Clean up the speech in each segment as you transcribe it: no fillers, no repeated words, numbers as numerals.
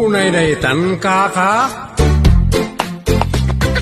Unay daytan kaka.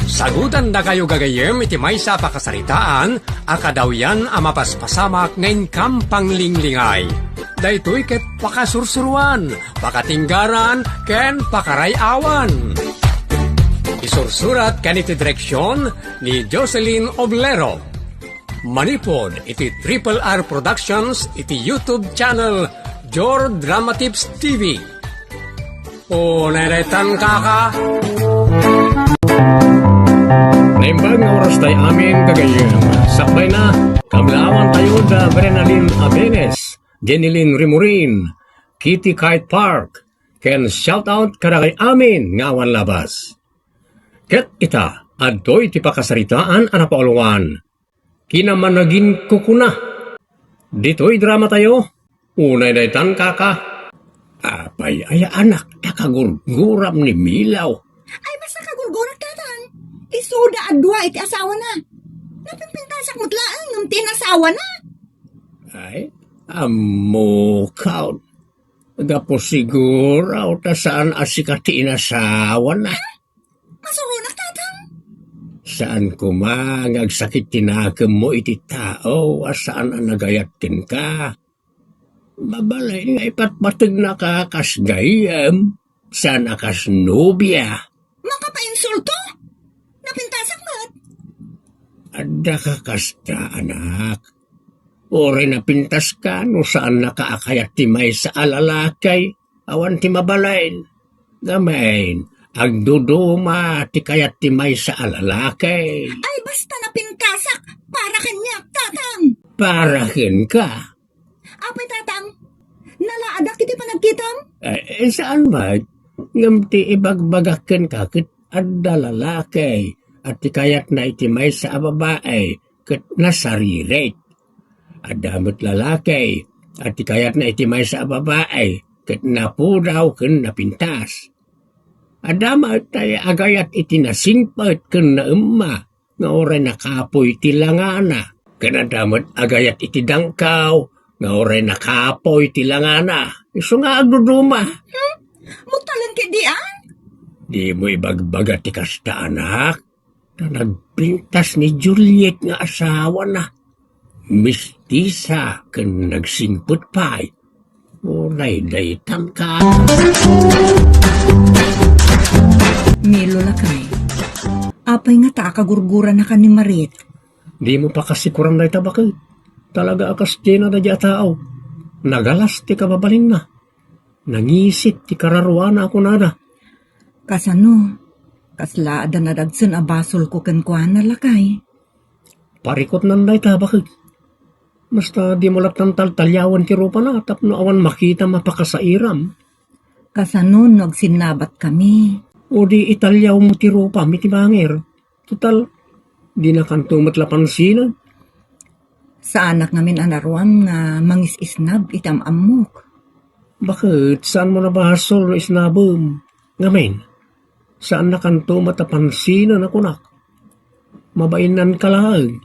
Sagutan na kayo gagayem iti maysa pakasaritaan, akadaw yan amapaspasamak ngayon kampang linglingay. Daytoy ket pakasursuruan, pakatinggaran, ken pakarayawan. Isursurat kaniti direksyon ni Jocelyn Oblero. Manipod iti Triple R Productions iti YouTube channel Jor Drama Tips TV. O naretan kaka. Naimbag nga oras tayo amin kagayong. Sakbay na, kamlawan tayo da Brenalyn Abenes, Jenilyn Rimurin, Kitty Kite Park, ken shoutout karagay amin ngawan labas. Ket ita, adtoy ti pakasaritaan anapauluan. Kinamanagin kukuna. Dito'y drama tayo. Unay daytan kaka. Apay ay anak, nakagurguram ni Milaw. Ay, basta kagurgurat tatan. Isuda adwa iti asawa na. Napimpintasak mutlaan ng tinasawa na. Ay, amukaw. Gapo siguro ta saan asikati inasawa na. Masurunak tatan. Saan kumangagsakit tinagam mo iti tao, asaan ang nagayatin ka? Mabalay nga ipatpatag na kakasgayam, saan akas nobya. Makapainsulto? Napintasak mat? Adda ka kasta, anak. Ore na pintas ka, no saan nakaakayat ti may sa alalakay, awan ti mabalain. Gamain, agduduma ti kayat ti may sa alalakay. Ay, basta napintasak para kanya, tatang. Parahin ka. Apay, tatang. Nalaadak iti panagkitam? Saan ba? Ngam ti ibagbagakan ka ket adda lalakay at ti kayat na iti may sa babae ket nasariret. Adamot lalakay at ti kayat na iti may sa babae ket napudaw ken napintas. Adama tayo agayat iti nasingpat ken naemma nga oray nakapoy ti langana ken adamot agayat iti dangkaw nga oray nakapoy ti langana. Iso nga agduduma. Mutalan ke dian? Di mo ibagbaga ti kasta anak na nagpintas ni Juliet nga asawa na. Mistisa ken nagsingput pa'y. Oray daytan ka. Milo lakay. Apay nga ta kagurgura na ka ni Marit. Di mo pa kasi kurang day tabakit. Talaga akas di na dadya tao. Nagalas ti kababalin na. Nangisit ti kararuan ako nada. Kasano? Kasla ada nadagsan a basol ko ken kuan na lakay. Parikot nan day tabakit. Basta di mo latang taltalyawan ti rupa na tapno awan makita mapakasairam. Kasano nagsinabat kami. O di italyaw mo ti rupa miti bangir. Total, di na kanto matlapansinan. Sa anak ngamin anaruan nga mangis-isnab itam amok. Bakit? Saan mo nabasol no isnabom? Ngamin, saan na kanto matapansinan ako nak? Mabainan ka lang.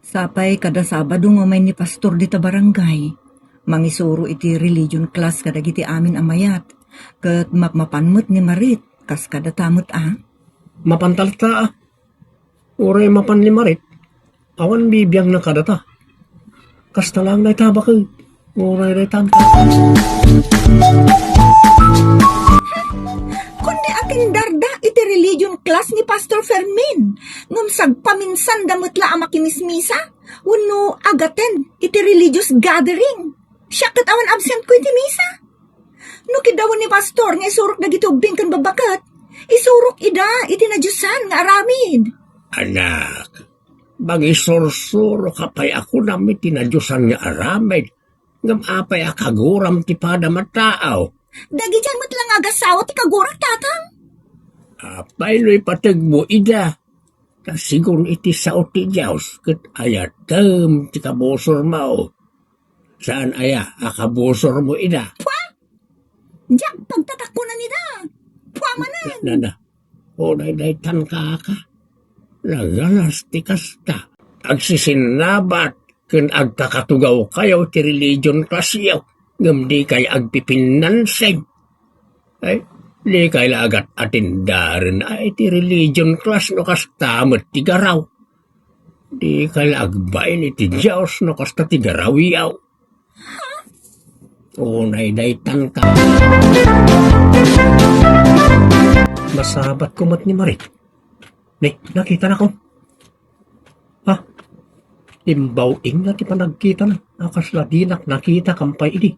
Sapay kada Sabado nga may ni pastor dita barangay. Mangisuro iti religion class kadagiti amin amayat. Kat mapanmut ni Marit kas kada tamot Mapantalta ah. Oray mapan ni Marit. Awan bibiyang na kadata. Kasta lang na itabakit. Oray na itanka. Kundi aking darda iti religion class ni Pastor Fermin. Ngumsag paminsan damutla ang makimismisa. Uno agaten iti religious gathering. Siya awan absent ko iti misa. No kidawan ni Pastor nga isurok na gitubing kan babakat. Isurok ida iti nadyusan nga aramid. Anak, bagisursuro kapay ako namin tinadyusan nga aramid. Ngam apay akaguram ti pada mataaw. Dagi dyan mo't lang agasawa ti kagurak tatang. Apay lo'y patag mo ida. Kasigun iti sao ti Diyos kat ayatem ti kabosor mo. Saan aya akabosor mo ida? Pwa! Diyak pagtatakko na nida. Pwa manan. Nana, o day-daytan ka. Nagalas ti kasta. Agsisinabat ken agkakatugaw kayo ti religion klasyaw. Ngam di kay agpipinanseng. Ay, di kaila agat atindaran ay iti religion class no kas tamat ti garaw. Di kaila agbain iti Diyos no kas ti garaw yaw. Unay daytan ka. Masabat ko mat ni Marit. Nakita na ko. Ha? Imbawing na ti panagkita na. Akas ladinak nakita kampay idi.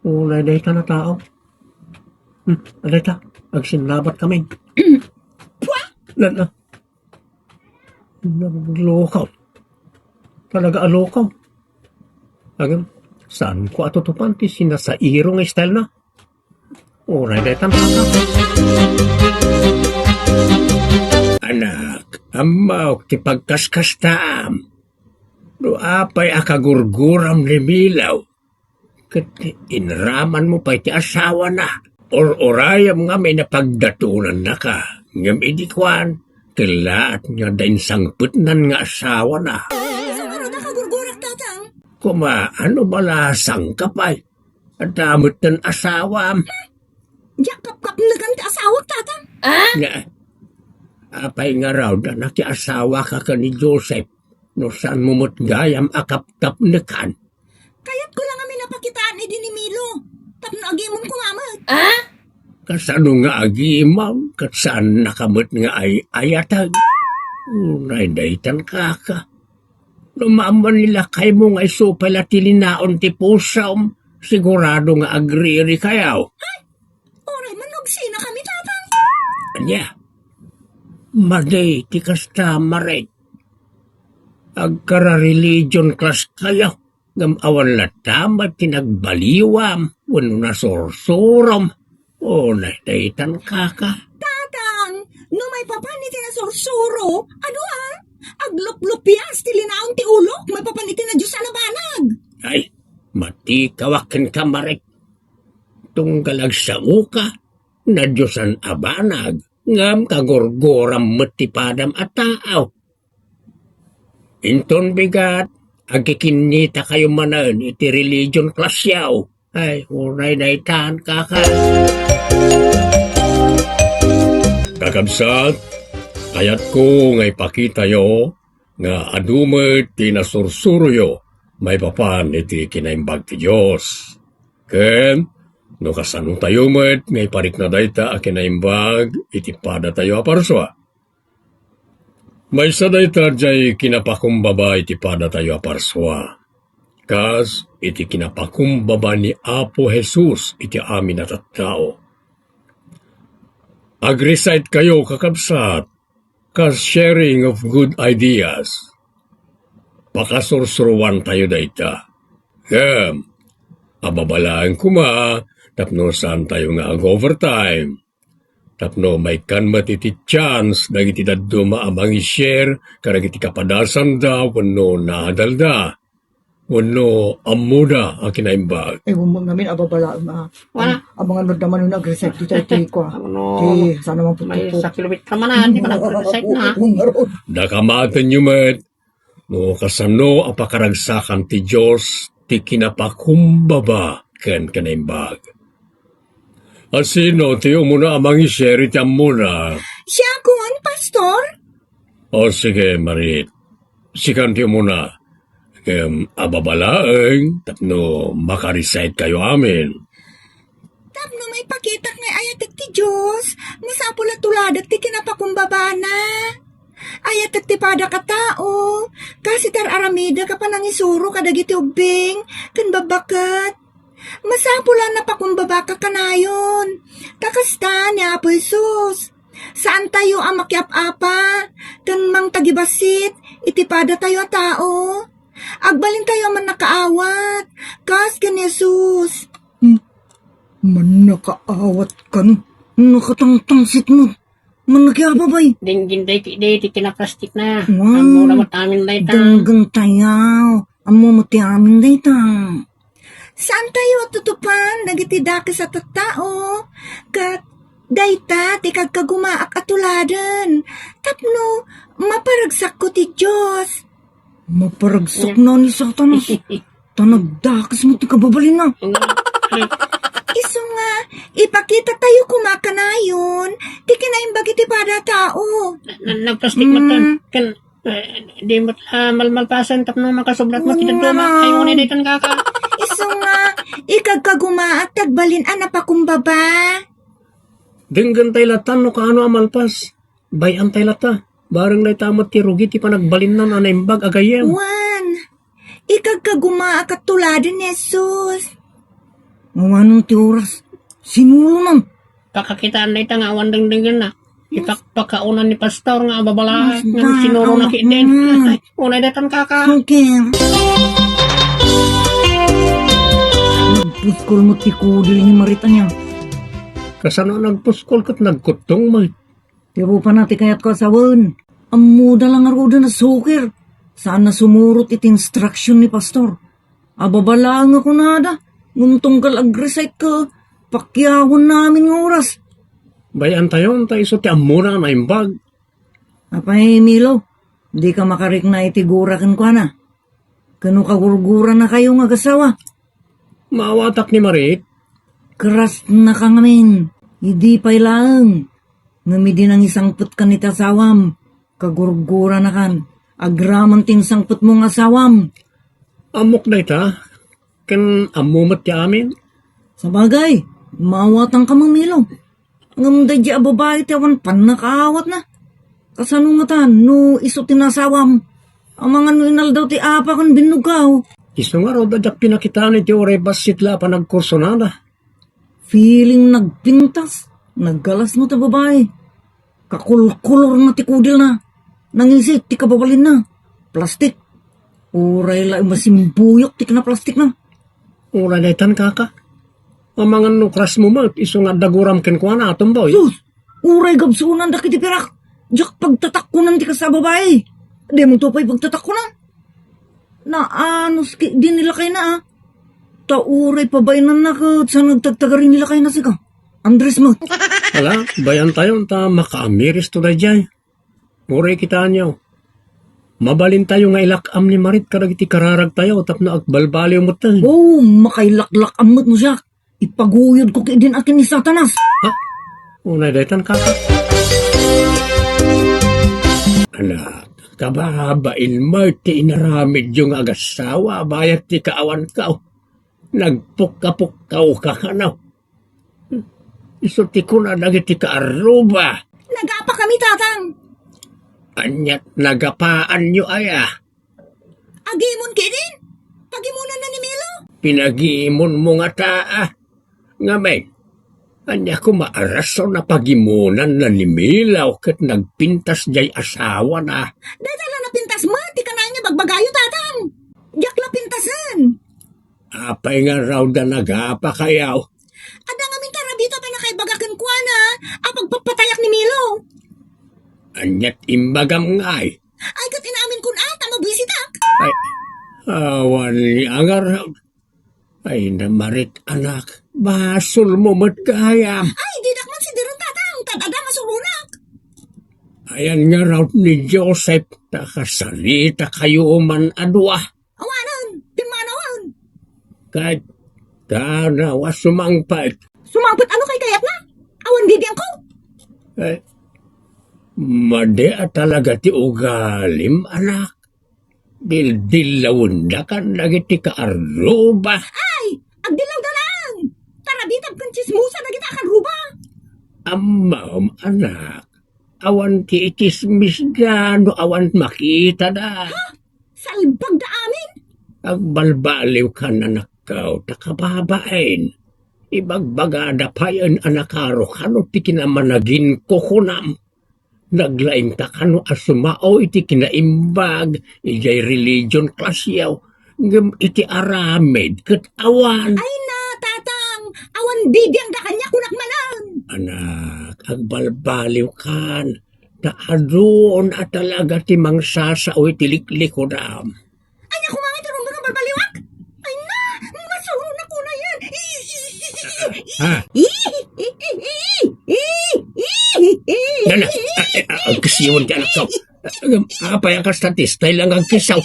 Unay daytan na tao. Adayta, agsinlabat kami. Naglokaw. Talaga alokaw. Agam, saan ko atutupan ti sinasairo nga style na? Unay daytan na. Anak, amaw ti pagkaskastam. No apay akagurguram ni Milaw. Kat inraman mo pa iti asawa na. Or orayam nga may napagdatunan na ka. Ngam idikwan, kilaat nga dain sangputnan nga asawa na. Siguro nakagurgurak, tatang. Kuma, ano balasang kapay? At damot ng asawa. Yakap-kap na ganti asawa, tatang. Nga, apay nga raw na nakiasawa ka ni Joseph. No saan mumot gayam akap-kap na kan. Kaya't ko lang kami napakitaan ni Milo. Tapno agi mong kumamat. Kasano nga agimaw, kat saan nakamot nga ay ayatag. Unay daytan kaka. Lumaman nila kay mo nga iso pala tilinaon ti pusaw. Sigurado nga agriri kayaw. Oray, manugsi na kami, tatang. Anya, maday ti kasta maray. Agkara religion class kayaw. Ngam awan latamat tinagbaliwam. Wano na sorsoram. O daytan kaka. Tatang, no may papaniti na sursuro, ano aglop-lopias ti linaon ti ulok, may papaniti na Diyos alabanag. Ay, matikawakan ka marik. Tunggalag sa uka, na Diyosan abanag, ngam kagorgoram matipadam at taaw. Inton bigat, agikinita kayo manan iti religion class yaw. Ay, unay daytan kaka. Kakabsat, ayat ko ngay pakita yo, nga adumet tinasursuruyo, may papan iti kinaimbag ti Diyos. Ken, no kasano tayo met, ngay parik na dayta a kinaimbag, iti pada tayo aparswa. May sa dayta jay kinapakumbaba iti pada tayo aparswa. Kas iti kinapakumbaba ni Apo Jesus iti amin at tao. Ag-recite kayo kakabsat, kas sharing of good ideas. Pakasursuruan tayo dayta. Ababalaan kuma, tapno saan tayo nga ag-overtime. Tapno may kanmat iti chance, dagiti daddo maamang i-share, karagiti kapadasan da, wano naadalda. Wano amuda ang kinaimbag. Ewan mo namin, ababalaan na. Wala. Ang mga nod naman yung nag-reset dito, iti ko. Di, sana mang May putupo. sa kilometer man na, di pa nag-recite na. Nakamatan nyo met, no kasano ang pakaragsakan ti Diyos, ti kinapakumbaba ken kinaimbag. Asino ti umuna amang i-share iti amuna. Siya kun, pastor? O sige, Marit. Sikan ti umuna. Ababalaeng, tapno makarecite kayo amin. Tapno may pakitak nga ayatek ti Diyos, masapula tuladak ti kinapakumbaba na. Ayatek ti pada ka tao, kasi tar aramida ka pa nangisuro kadagiti ubing, kan babakat. Masapula na pakumbaba ka kanayon, kakasta ni Apo Jesus. Saan tayo ang makiap-apa, kan mang tagibasit, itipada tayo a tao. Agbalin tayo man nakaawat, kas kan Jesus. Man nakaawat ka no. Nakatangtangsit mo. Man nakiababay. Dinggin day ti kinaplastik na. Wow. Ang mura matangin day ta. Danggang tayaw. Amo mati amin dayta. Saan tayo tutupan, nagitidaka sa tattao, kat dayta ti kagkagumaak atuladan, tapno maparagsak ko ti Diyos. Maparagsak na ni Satanas. Tanagdakas mo ti kababalin na. Iso nga, ipakita tayo kumakanayon. Di kinaimbag iti pada tao. Nagplastik mo tan. Kan, di mo malmalpasan tapno makasublat mo kitaduma. Ay mo na daytan kaka. Iso nga, ikagkaguma at tagbalin anapakumbaba. Dinggan tayo latan no kaano amalpas. Bayan tayo lata. Barang na tamot ti rugi ti panagbalin na nanaimbag agayem. Juan, ikagkaguma at tuladan ni Jesus. Anong ti oras? Sinulo nam. Pakakitaan na itang awan dingdingin na. Ipakpakaunan ni pastor nga babala. Nga sinuro na kinin. Ay, unay daytan kaka. Okay. Nagpuskol mo ti kudil ni Marita niya. Kasano nagpuskol kat nagkutong mo. Pero pa natin kaya't ko asawan. Ang muda lang aruda na sukir. Saan na sumurot iti instruction ni pastor. Ababalaan ako nada. Nguntong kal-agresite ka. Pakyawon namin ng oras. Bayan tayo iso ti amura na imbag. Apay, Milo. Di ka makarik na itigurakan ko na. Kano kagurgura na kayo nga gasawa. Maawatak ni Marit. Keras na ka ngamin. Hindi pa'y lang. Namidi ng isang put ka ni tasawam. Kagurgura na kan. Agraman ting sangput mong asawam. Amok na ita. Kan amumat ti amin. Sa bagay, mawatang ka mamilo. Ang dadya babae tiyawan pan nakaawat na. Kasano nga ta, no iso tinasawam. Ang mga nuinal daw ti apa kan binugaw. Iso nga raw dadyak pinakitaan ni ti orebas sitla pa nagkurso na na. Feeling nagpintas. Naggalas mo ta babae. Kakulkulor na ti kudil na. Nangisip ti kababalin na. Plastik. Uray la masimbuyok ti na plastik na. Ura daytan kaka. Ang mga nukras mo mat, iso nga daguram ken kwa na atom boy. Sus! Uray gabsunan da kiti pirak. Diyak pagtatakkunan ti ka sa babae. Di mong tupay pagtatakkunan. Naanos ki, di nila kayo na ah. Tauray pabaynan na ka sa nagtagtagarin nila kayo na siga. Andres mo. Hala, bayan tayo ta makaamiris to dayjay. Uray kita nyo. Mabalin tayo nga ilakam ni Marit karag iti kararag tayo tapno agbalbaliw mo tayo. Oh, makailaklak amot mo siya. Ipaguyod ko din akin ni Satanas. Ha? Unay daytan kaka. Anak, kababain mo ti inaramid yung agasawa bayat ti kaawan kao. Nagpukapukkaw ka kanaw. Isuti ko na nagiti kaaruba. Nagapa kami, tatang. Anyat nagapaan nyo aya. Agimon kinin. Pagimunan na ni Milo. Pinag-iimon mo nga taa. Nga may, anya ko maaraso na pagimunan na ni Milaw kat nagpintas jay asawa na. Dadala na pintas mo, di ka na niya bagbagayo, tatang. Diyak la pintasan. Apay nga raw da nagapa kayaw. Ada nga min tarabita pa na kay bagakan kwa na, apagpapatayak ni Milo. Anyat imbagam ngay. Ay, kat inamin kun ata, mabisitak. Ay, awan ni angar. Ay namarit anak, basol mo matkayam. Ay, didak man si Diron, tatang, tadada masurunak. Ayan nga raw ni Joseph, nakasalita kayo man adwa. Awanan, pinmanawan. Kahit kanawa sumangpat. Sumabot ano kay kayat na? Awan bibiyang ko. Eh, madea talaga ti ugalim, anak. Dildilawon na kan lagi ti kaaruba. Ay, agdilaw da lang. Tarabitab kan chismusa na kita kan ruba. Amam, anak. Awan ti itismis na no awan makita da. Salbag da amin. Agbalbaliw ka na nakaw, takababain. Ibagbagada pa yan anakaro kano ti kinamanagin ko kunam. Naglaing ta kano asumao iti kinaimbag, ijay religion class yaw, ngam iti aramid kat awan. Ay na, tatang. Awan bibiyang da kanya kunak malang. Anak, agbalbaliw kan, taadun at talaga ti mangsasa o iti liklikodam. Ay naku mga ito nung mga balbaliwak. Ay na, masuro na ko na yan. Ha? Yan na, ang kasiyon ka anak ko. Apay ang kastatistay lang ang kisaw.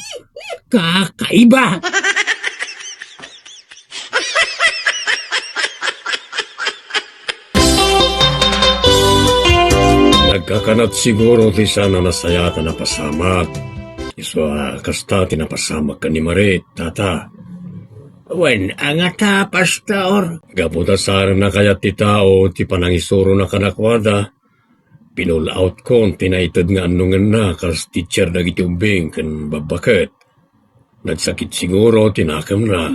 Kakaiba. Agkakanat siguro ti sana nasayata na pasamak. Iso kasta tinapasamak ka ni Marit, tata. Wen, angata, pastor. Gaputa sara na kayat ti tao, ti panangisuro na kanakwada. Pinulaot ko, tinaitad nga anungan na, kas teacher na gitumbing, kan babakat. Nagsakit siguro, tinakam na.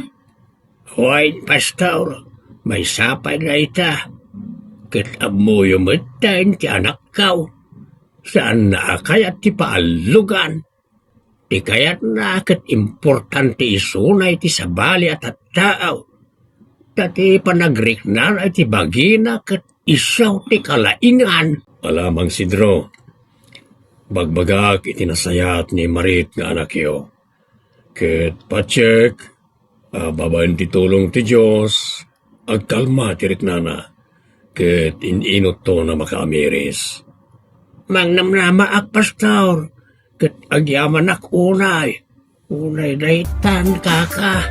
Wen, pastor, may sapay na ita. Kat amoy umatain ti anak kaw. Saan na kayat ti paalugan? Ti kayat na kat importante isunay ti sabali at tao. Tati panagriknan ay ti bagina kat isaw ti kalaingan. Alamang sidro, bagbagak itinasayat ni Marit nga anak yo. Kat patsek, babaen ti tulong ti Diyos, agkalma ti riknana. Kat inot to na makaamiris. Mang namnama ak pastor, kat agyaman ak unay. Unay daytan kaka.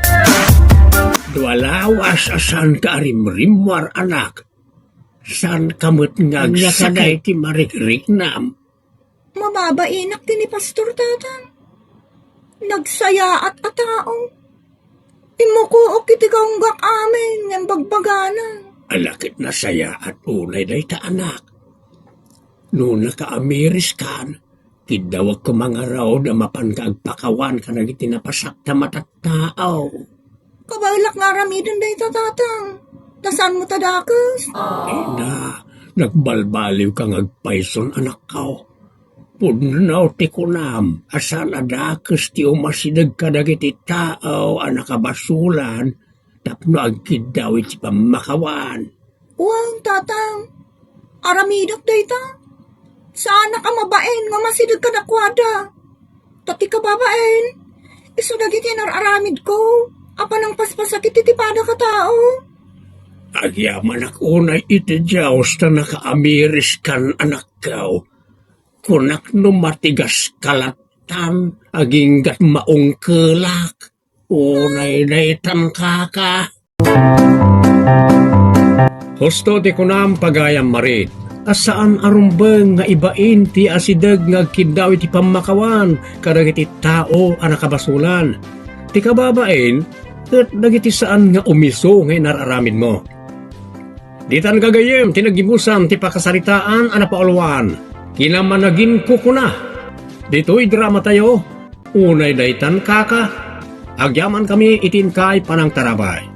Dualawas asan ka arimrimwar anak. San kamot ngagsaday ti marikrik-nam. Mababainak din ni Pastor Tatang. Nagsaya at ataong. Imukuok iti kaunggak amin ng bagbaganan. Alakit na saya at unay dayta anak. Noon nakaamiris kan, kidawag ko mga raw na mapankagpakawan ka na itinapasak na matattao. Kabailak nga ramidon dayta Tatang. Tasan mo tadakas? Na, nagbalbaliw kang agpaison anak kao. Punaw ti kunam, asan adakas ti umasidag ka dagiti tao anak kabasulan, tapno agkidawit si pamakawan. Uwang Tatang, aramidok dayta. Sana ka mabaen nga masidag ka nakwada. Tati ka babaen, iso dagiti nararamid ko. Apa nang paspasakit iti pada ka tao. Agyaman ako na iti Diyos na nakaamiris kan anak kao. Kunak no matigas kalatan, aginggat maungkelak. Unay daytan kaka. Husto ti kunam pagayam Marit. Asaan arumbeng nga ibain ti asidag nga agkidaw iti pamakawan kadag iti tao anak kabasulan. Ti kababain, at nagiti saan nga umiso ngay nararamid mo. Ditan gagayem, tinagibusan ti pakasaritaan anapauluan. Kinamanagin kukuna. Dito'y drama tayo. Unay daytan kaka. Agyaman kami itinkay panang tarabay.